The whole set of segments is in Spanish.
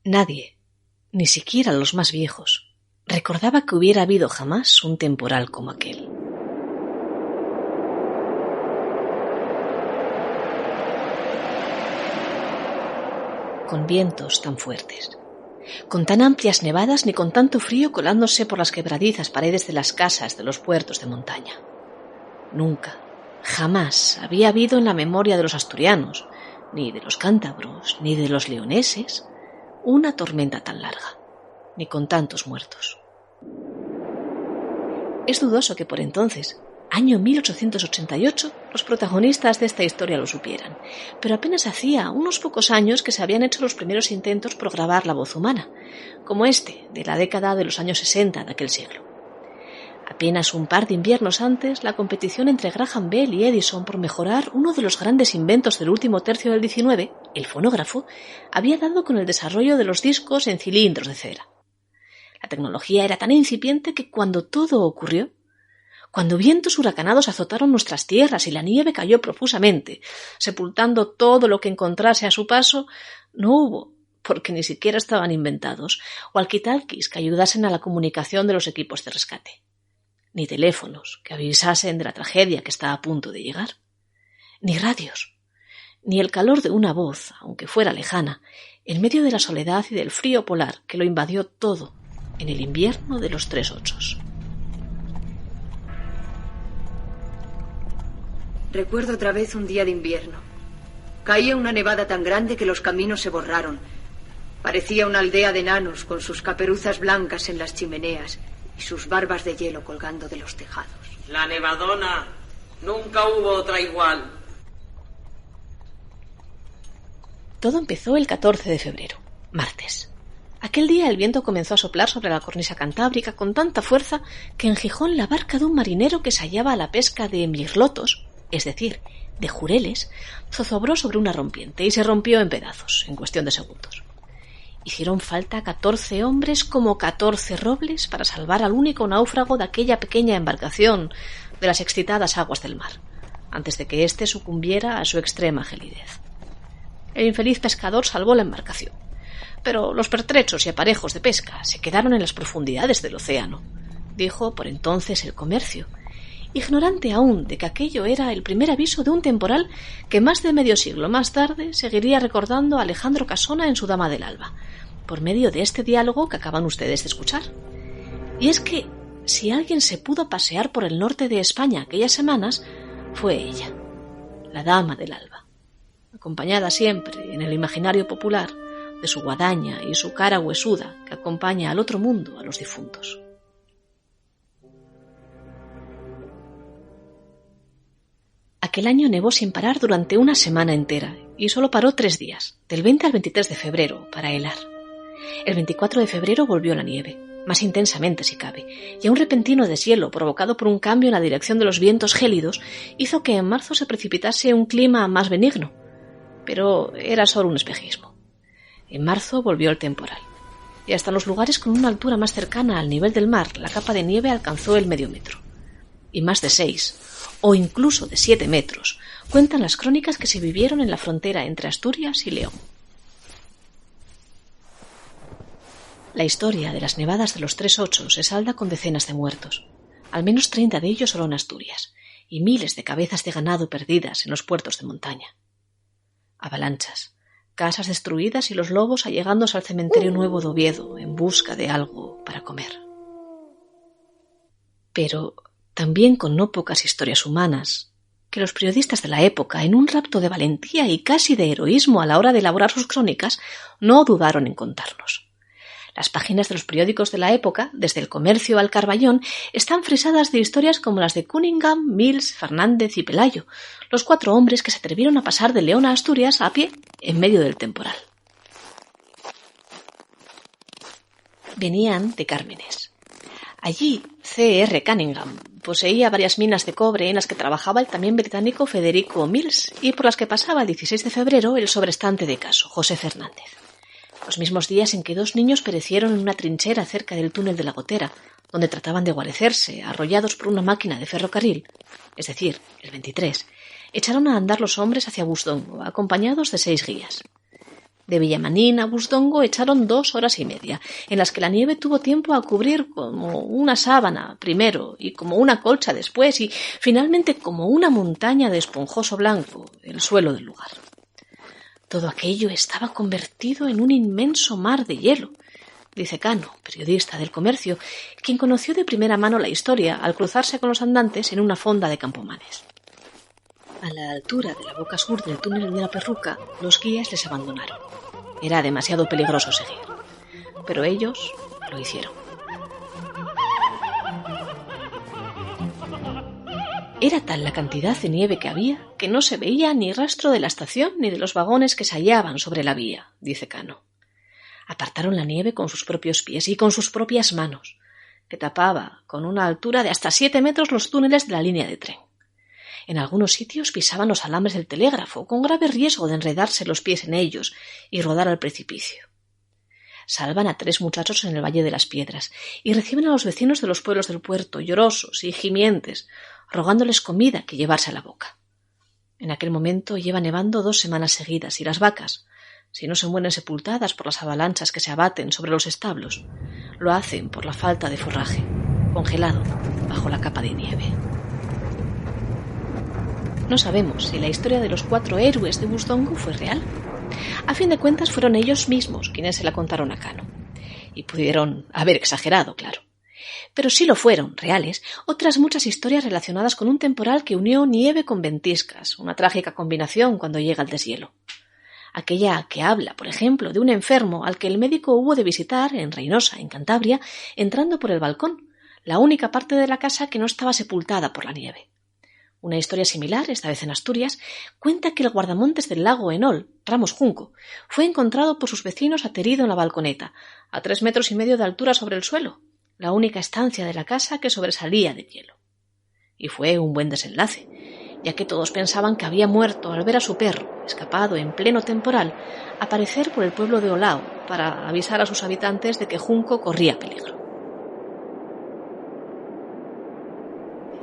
Nadie, ni siquiera los más viejos, recordaba que hubiera habido jamás un temporal como aquel. Con vientos tan fuertes, con tan amplias nevadas ni con tanto frío colándose por las quebradizas paredes de las casas de los puertos de montaña. Nunca, jamás había habido en la memoria de los asturianos, ni de los cántabros, ni de los leoneses, una tormenta tan larga, ni con tantos muertos. Es dudoso que por entonces, año 1888, los protagonistas de esta historia lo supieran, pero apenas hacía unos pocos años que se habían hecho los primeros intentos por grabar la voz humana, como este de la década de los años 60 de aquel siglo. Apenas un par de inviernos antes, la competición entre Graham Bell y Edison por mejorar uno de los grandes inventos del último tercio del XIX, el fonógrafo, había dado con el desarrollo de los discos en cilindros de cera. La tecnología era tan incipiente que cuando todo ocurrió, cuando vientos huracanados azotaron nuestras tierras y la nieve cayó profusamente, sepultando todo lo que encontrase a su paso, no hubo, porque ni siquiera estaban inventados, walkie-talkies que ayudasen a la comunicación de los equipos de rescate, ni teléfonos que avisasen de la tragedia que estaba a punto de llegar, ni radios, ni el calor de una voz, aunque fuera lejana, en medio de la soledad y del frío polar que lo invadió todo en el invierno de los 3 ochos. Recuerdo otra vez un día de invierno. Caía una nevada tan grande que los caminos se borraron. Parecía una aldea de enanos con sus caperuzas blancas en las chimeneas y sus barbas de hielo colgando de los tejados. La nevadona. Nunca hubo otra igual. Todo empezó el 14 de febrero, martes. Aquel día el viento comenzó a soplar sobre la cornisa cantábrica con tanta fuerza que en Gijón la barca de un marinero que se hallaba a la pesca de mirlotos, es decir, de jureles, zozobró sobre una rompiente y se rompió en pedazos, en cuestión de segundos. Hicieron falta 14 hombres como 14 robles para salvar al único náufrago de aquella pequeña embarcación de las excitadas aguas del mar, antes de que éste sucumbiera a su extrema gelidez. El infeliz pescador salvó la embarcación, pero los pertrechos y aparejos de pesca se quedaron en las profundidades del océano, dijo por entonces el comercio, ignorante aún de que aquello era el primer aviso de un temporal que más de medio siglo más tarde seguiría recordando a Alejandro Casona en su Dama del Alba, por medio de este diálogo que acaban ustedes de escuchar. Y es que, si alguien se pudo pasear por el norte de España aquellas semanas, fue ella, la Dama del Alba, acompañada siempre en el imaginario popular de su guadaña y su cara huesuda que acompaña al otro mundo a los difuntos. Aquel año nevó sin parar durante una semana entera y solo paró 3 días, del 20 al 23 de febrero, para helar. El 24 de febrero volvió la nieve, más intensamente si cabe, y un repentino deshielo provocado por un cambio en la dirección de los vientos gélidos hizo que en marzo se precipitase un clima más benigno, pero era solo un espejismo. En marzo volvió el temporal, y hasta los lugares con una altura más cercana al nivel del mar la capa de nieve alcanzó el medio metro, y más de 6, o incluso de 7 metros, cuentan las crónicas que se vivieron en la frontera entre Asturias y León. La historia de las nevadas de los 3 ochos se salda con decenas de muertos, al menos 30 de ellos solo en Asturias, y miles de cabezas de ganado perdidas en los puertos de montaña. Avalanchas, casas destruidas y los lobos allegándose al cementerio nuevo de Oviedo en busca de algo para comer. Pero también con no pocas historias humanas, que los periodistas de la época, en un rapto de valentía y casi de heroísmo a la hora de elaborar sus crónicas, no dudaron en contarnos. Las páginas de los periódicos de la época, desde El Comercio al Carballón, están frisadas de historias como las de Cunningham, Mills, Fernández y Pelayo, los 4 hombres que se atrevieron a pasar de León a Asturias a pie en medio del temporal. Venían de Cármenes. Allí, C.R. Cunningham poseía varias minas de cobre en las que trabajaba el también británico Federico Mills y por las que pasaba el 16 de febrero el sobrestante de caso, José Fernández. Los mismos días en que 2 niños perecieron en una trinchera cerca del túnel de la Gotera, donde trataban de guarecerse, arrollados por una máquina de ferrocarril, es decir, el 23, echaron a andar los hombres hacia Busdongo, acompañados de 6 guías. De Villamanín a Busdongo echaron 2 horas y media, en las que la nieve tuvo tiempo a cubrir como una sábana primero, y como una colcha después, y finalmente como una montaña de esponjoso blanco el suelo del lugar. Todo aquello estaba convertido en un inmenso mar de hielo, dice Cano, periodista del Comercio, quien conoció de primera mano la historia al cruzarse con los andantes en una fonda de Campomanes. A la altura de la boca sur del túnel de la Perruca, los guías les abandonaron. Era demasiado peligroso seguir, pero ellos lo hicieron. Era tal la cantidad de nieve que había que no se veía ni rastro de la estación ni de los vagones que se hallaban sobre la vía, dice Cano. Apartaron la nieve con sus propios pies y con sus propias manos, que tapaba con una altura de hasta 7 metros los túneles de la línea de tren. En algunos sitios pisaban los alambres del telégrafo, con grave riesgo de enredarse los pies en ellos y rodar al precipicio. Salvan a 3 muchachos en el Valle de las Piedras y reciben a los vecinos de los pueblos del puerto, llorosos y gimientes, rogándoles comida que llevarse a la boca. En aquel momento lleva nevando 2 semanas seguidas y las vacas, si no se mueren sepultadas por las avalanchas que se abaten sobre los establos, lo hacen por la falta de forraje, congelado bajo la capa de nieve. No sabemos si la historia de los 4 héroes de Busdongo fue real. A fin de cuentas fueron ellos mismos quienes se la contaron a Cano. Y pudieron haber exagerado, claro. Pero sí lo fueron, reales, otras muchas historias relacionadas con un temporal que unió nieve con ventiscas, una trágica combinación cuando llega el deshielo. Aquella que habla, por ejemplo, de un enfermo al que el médico hubo de visitar en Reynosa, en Cantabria, entrando por el balcón, la única parte de la casa que no estaba sepultada por la nieve. Una historia similar, esta vez en Asturias, cuenta que el guardamontes del lago Enol, Ramos Junco, fue encontrado por sus vecinos aterido en la balconeta, a 3,5 metros de altura sobre el suelo, la única estancia de la casa que sobresalía del hielo. Y fue un buen desenlace, ya que todos pensaban que había muerto al ver a su perro, escapado en pleno temporal, aparecer por el pueblo de Olao para avisar a sus habitantes de que Junco corría peligro.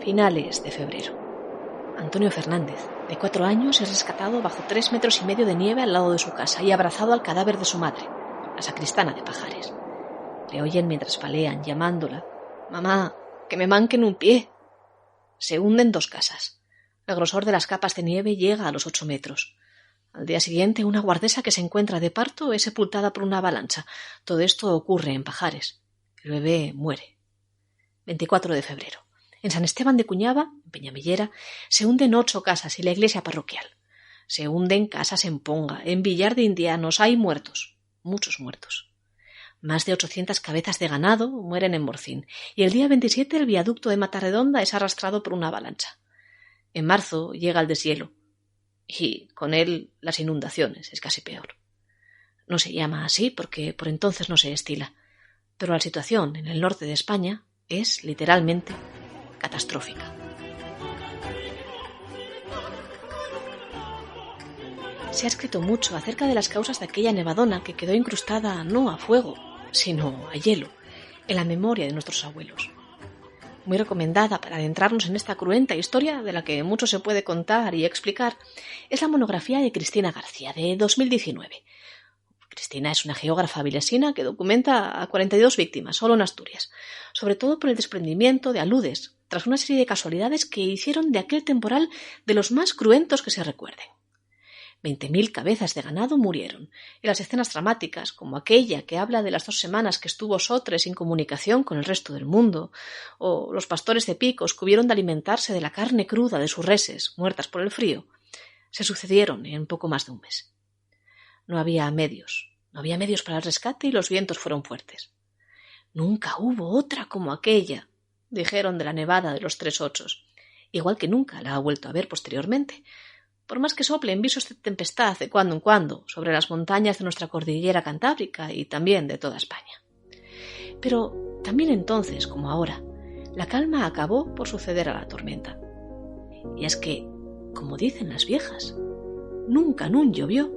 Finales de febrero. Antonio Fernández, de 4 años, es rescatado bajo 3,5 metros de nieve al lado de su casa y abrazado al cadáver de su madre, la sacristana de Pajares. Le oyen mientras palean, llamándola: «Mamá, que me manquen un pie». Se hunden 2 casas. El grosor de las capas de nieve llega a los 8 metros. Al día siguiente, una guardesa que se encuentra de parto es sepultada por una avalancha. Todo esto ocurre en Pajares. El bebé muere. 24 de febrero. En San Esteban de Cuñaba, en Peñamellera, se hunden 8 casas y la iglesia parroquial. Se hunden casas en Ponga, en Villar de Indianos. Hay muertos, muchos muertos. Más de 800 cabezas de ganado mueren en Morcín, y el día 27 el viaducto de Matarredonda es arrastrado por una avalancha. En marzo llega el deshielo, y con él las inundaciones, es casi peor. No se llama así porque por entonces no se estila, pero la situación en el norte de España es, literalmente, catastrófica. Se ha escrito mucho acerca de las causas de aquella nevadona que quedó incrustada no a fuego, sino a hielo, en la memoria de nuestros abuelos. Muy recomendada para adentrarnos en esta cruenta historia de la que mucho se puede contar y explicar es la monografía de Cristina García, de 2019. Cristina es una geógrafa vilesina que documenta a 42 víctimas, solo en Asturias, sobre todo por el desprendimiento de aludes, tras una serie de casualidades que hicieron de aquel temporal de los más cruentos que se recuerden. 20.000 cabezas de ganado murieron, y las escenas dramáticas, como aquella que habla de las 2 semanas que estuvo Sotre sin comunicación con el resto del mundo, o los pastores de Picos que hubieron de alimentarse de la carne cruda de sus reses, muertas por el frío, se sucedieron en poco más de un mes. No había medios para el rescate y los vientos fueron fuertes. Nunca hubo otra como aquella, dijeron de la nevada de los 3 ochos, igual que nunca la ha vuelto a ver posteriormente, por más que soplen visos de tempestad de cuando en cuando sobre las montañas de nuestra cordillera cantábrica y también de toda España. Pero también entonces, como ahora, la calma acabó por suceder a la tormenta. Y es que, como dicen las viejas, nunca nun llovió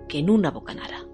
que en una bocanara.